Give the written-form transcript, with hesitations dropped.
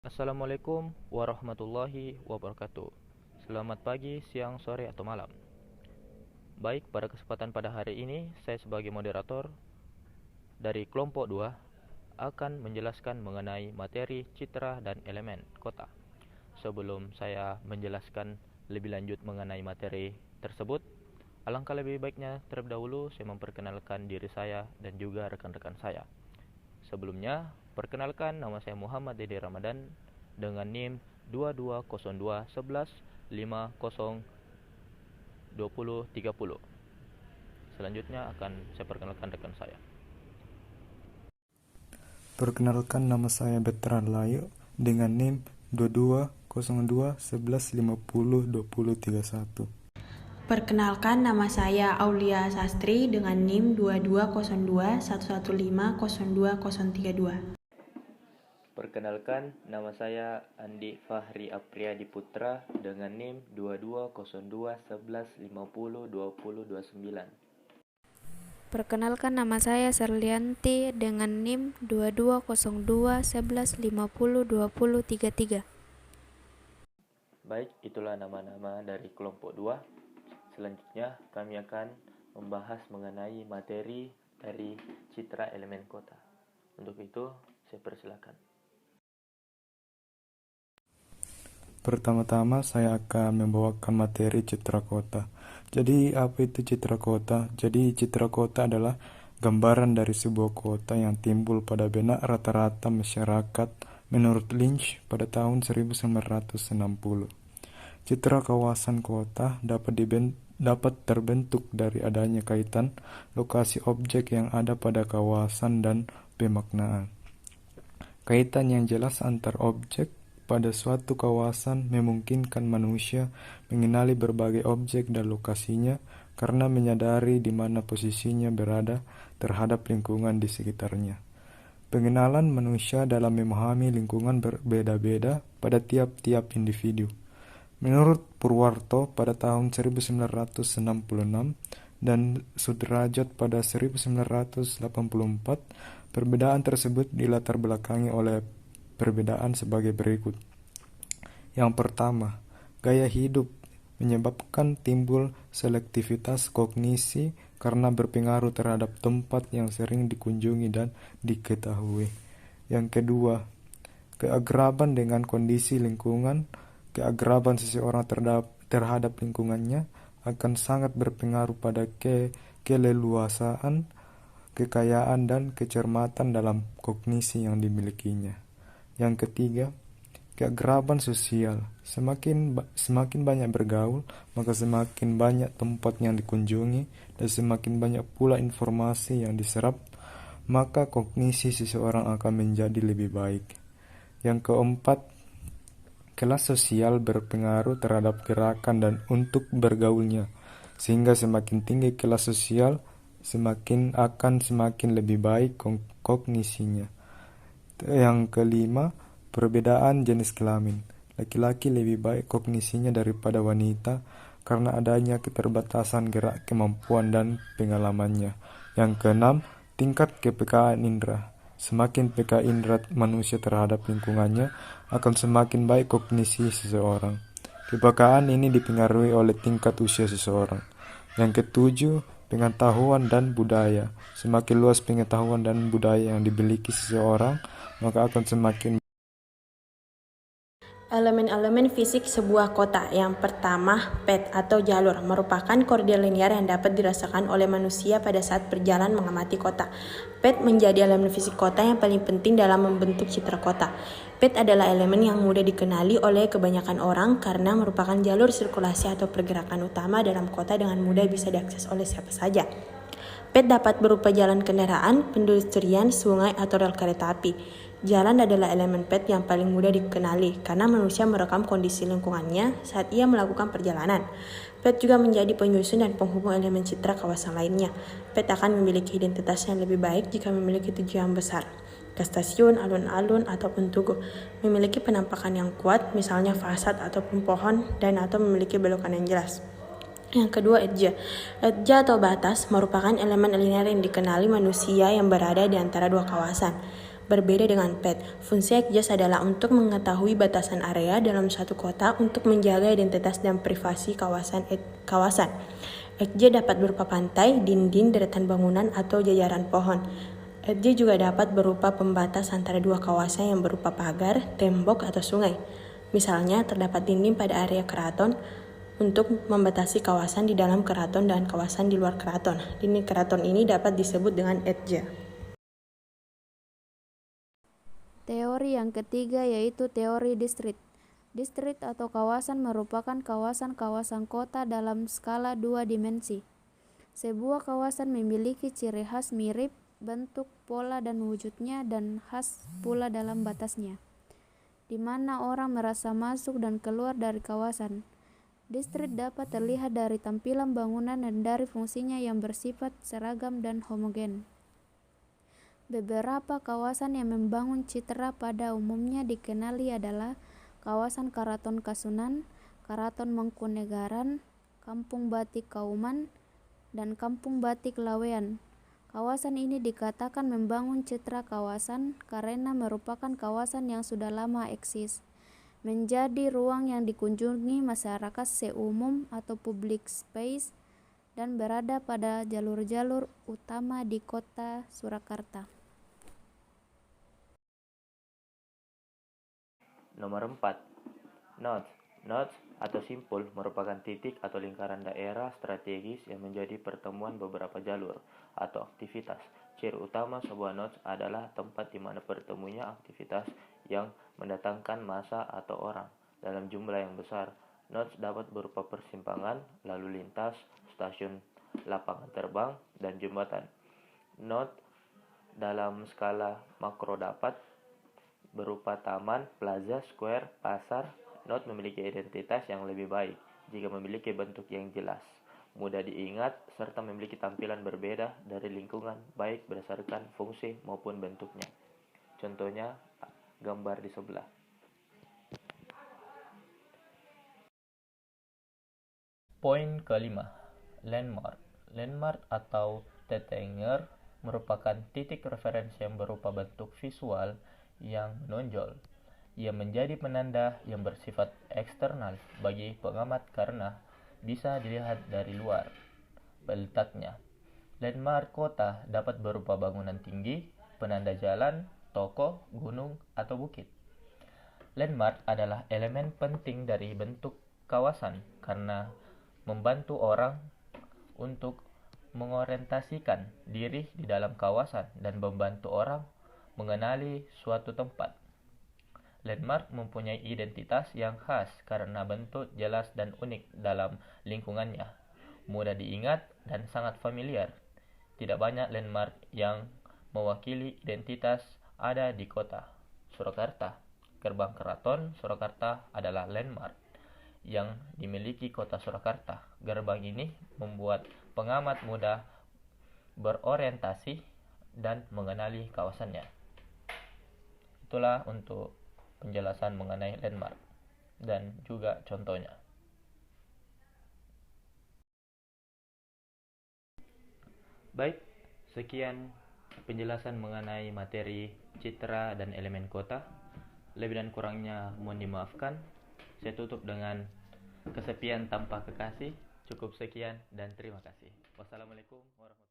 Assalamualaikum warahmatullahi wabarakatuh. Selamat pagi, siang, sore, atau malam. Baik, pada kesempatan pada hari ini, saya sebagai moderator dari kelompok 2 akan menjelaskan mengenai materi citra dan elemen kota. Sebelum saya menjelaskan lebih lanjut mengenai materi tersebut, alangkah lebih baiknya terlebih dahulu saya memperkenalkan diri saya dan juga rekan-rekan saya. Sebelumnya, perkenalkan, nama saya Muhammad Dede Ramadan dengan NIM 220211502030. Selanjutnya akan saya perkenalkan rekan saya. Perkenalkan, nama saya Bertrand Layo dengan NIM 220211502031. Perkenalkan, nama saya Aulia Sastri dengan NIM 220211502032. Perkenalkan, nama saya Andi Fahri Apriyadi Putra dengan NIM 220211502029. Perkenalkan, nama saya Serlianti dengan NIM 220211502033. Baik, itulah nama-nama dari kelompok 2. Selanjutnya kami akan membahas mengenai materi dari citra elemen kota. Untuk itu, saya persilakan. Pertama-tama saya akan membawakan materi citra kota. Jadi apa itu citra kota? Jadi citra kota adalah gambaran dari sebuah kota yang timbul pada benak rata-rata masyarakat menurut Lynch pada tahun 1960. Citra kawasan kota dapat terbentuk dari adanya kaitan lokasi objek yang ada pada kawasan dan pemaknaan. Kaitan yang jelas antar objek pada suatu kawasan memungkinkan manusia mengenali berbagai objek dan lokasinya karena menyadari di mana posisinya berada terhadap lingkungan di sekitarnya. Pengenalan manusia dalam memahami lingkungan berbeda-beda pada tiap-tiap individu. Menurut Purwarto pada tahun 1966 dan Sudrajat pada 1984, perbedaan tersebut dilatar belakangi oleh perbedaan sebagai berikut. Yang pertama, gaya hidup menyebabkan timbul selektivitas kognisi karena berpengaruh terhadap tempat yang sering dikunjungi dan diketahui. Yang kedua, keagraban dengan kondisi lingkungan. Keagraban seseorang terhadap lingkungannya akan sangat berpengaruh pada keleluasaan, kekayaan, dan kecermatan dalam kognisi yang dimilikinya. Yang ketiga, keagraban sosial. Semakin banyak bergaul, maka semakin banyak tempat yang dikunjungi dan semakin banyak pula informasi yang diserap, maka kognisi seseorang akan menjadi lebih baik. Yang keempat, kelas sosial berpengaruh terhadap gerakan dan untuk bergaulnya, sehingga semakin tinggi kelas sosial, semakin lebih baik kognisinya. Yang kelima, perbedaan jenis kelamin. Laki-laki lebih baik kognisinya daripada wanita karena adanya keterbatasan gerak, kemampuan, dan pengalamannya. Yang keenam, tingkat kepekaan indera. Semakin peka indera manusia terhadap lingkungannya, akan semakin baik kognisi seseorang. Kepekaan ini dipengaruhi oleh tingkat usia seseorang. Yang ketujuh, pengetahuan dan budaya. Semakin luas pengetahuan dan budaya yang dimiliki seseorang, maka akan semakin. Elemen-elemen fisik sebuah kota. Yang pertama, pet atau jalur merupakan koridor linear yang dapat dirasakan oleh manusia pada saat berjalan mengamati kota. Pet menjadi elemen fisik kota yang paling penting dalam membentuk citra kota. Pet adalah elemen yang mudah dikenali oleh kebanyakan orang karena merupakan jalur sirkulasi atau pergerakan utama dalam kota dengan mudah bisa diakses oleh siapa saja. Pet dapat berupa jalan kendaraan, pendestrian, sungai, atau rel kereta api. Jalan adalah elemen pet yang paling mudah dikenali karena manusia merekam kondisi lingkungannya saat ia melakukan perjalanan. Pet juga menjadi penyusun dan penghubung elemen citra kawasan lainnya. Pet akan memiliki identitas yang lebih baik jika memiliki tujuan besar, ke stasiun, alun-alun, ataupun tugu. Memiliki penampakan yang kuat, misalnya fasad ataupun pohon, dan atau memiliki belokan yang jelas. Yang kedua, edge. Edge atau batas merupakan elemen linear yang dikenali manusia yang berada di antara dua kawasan. Berbeda dengan pet, fungsi ECJAS adalah untuk mengetahui batasan area dalam suatu kota untuk menjaga identitas dan privasi kawasan. ECJA dapat berupa pantai, dinding, deretan bangunan, atau jajaran pohon. ECJA juga dapat berupa pembatas antara dua kawasan yang berupa pagar, tembok, atau sungai. Misalnya, terdapat dinding pada area keraton untuk membatasi kawasan di dalam keraton dan kawasan di luar keraton. Dinding keraton ini dapat disebut dengan ECJA. Teori yang ketiga yaitu teori distrik. Distrik atau kawasan merupakan kawasan-kawasan kota dalam skala 2 dimensi. Sebuah kawasan memiliki ciri khas mirip bentuk, pola, dan wujudnya, dan khas pula dalam batasnya, di mana orang merasa masuk dan keluar dari kawasan. Distrik dapat terlihat dari tampilan bangunan dan dari fungsinya yang bersifat seragam dan homogen. Beberapa kawasan yang membangun citra pada umumnya dikenali adalah kawasan Karaton Kasunan, Karaton Mangkunegaran, Kampung Batik Kauman, dan Kampung Batik Lawean. Kawasan ini dikatakan membangun citra kawasan karena merupakan kawasan yang sudah lama eksis, menjadi ruang yang dikunjungi masyarakat seumum atau public space, dan berada pada jalur-jalur utama di kota Surakarta. Nomor 4. Nodes atau simpul merupakan titik atau lingkaran daerah strategis yang menjadi pertemuan beberapa jalur atau aktivitas. Ciri utama sebuah nodes adalah tempat di mana bertemunya aktivitas yang mendatangkan massa atau orang dalam jumlah yang besar. Nodes dapat berupa persimpangan, lalu lintas, stasiun lapangan terbang, dan jembatan. Node dalam skala makro dapat berupa taman, plaza, square, pasar. Node memiliki identitas yang lebih baik jika memiliki bentuk yang jelas, mudah diingat, serta memiliki tampilan berbeda dari lingkungan baik berdasarkan fungsi maupun bentuknya. Contohnya gambar di sebelah. Poin kelima, landmark. Landmark atau tetenger merupakan titik referensi yang berupa bentuk visual yang menonjol. Ia menjadi penanda yang bersifat eksternal bagi pengamat karena bisa dilihat dari luar. Letaknya. Landmark kota dapat berupa bangunan tinggi, penanda jalan, toko, gunung, atau bukit. Landmark adalah elemen penting dari bentuk kawasan karena membantu orang untuk mengorientasikan diri di dalam kawasan dan membantu orang mengenali suatu tempat. Landmark mempunyai identitas yang khas karena bentuk jelas dan unik dalam lingkungannya, mudah diingat dan sangat familiar. Tidak banyak landmark yang mewakili identitas ada di kota Surakarta. Gerbang Keraton Surakarta adalah landmark yang dimiliki kota Surakarta. Gerbang ini membuat pengamat mudah berorientasi dan mengenali kawasannya. Itulah untuk penjelasan mengenai landmark dan juga contohnya. Baik, sekian penjelasan mengenai materi citra dan elemen kota. Lebih dan kurangnya mohon dimaafkan. Saya tutup dengan kesepian tanpa kekasih. Cukup sekian dan terima kasih. Wassalamualaikum warahmatullahi wabarakatuh.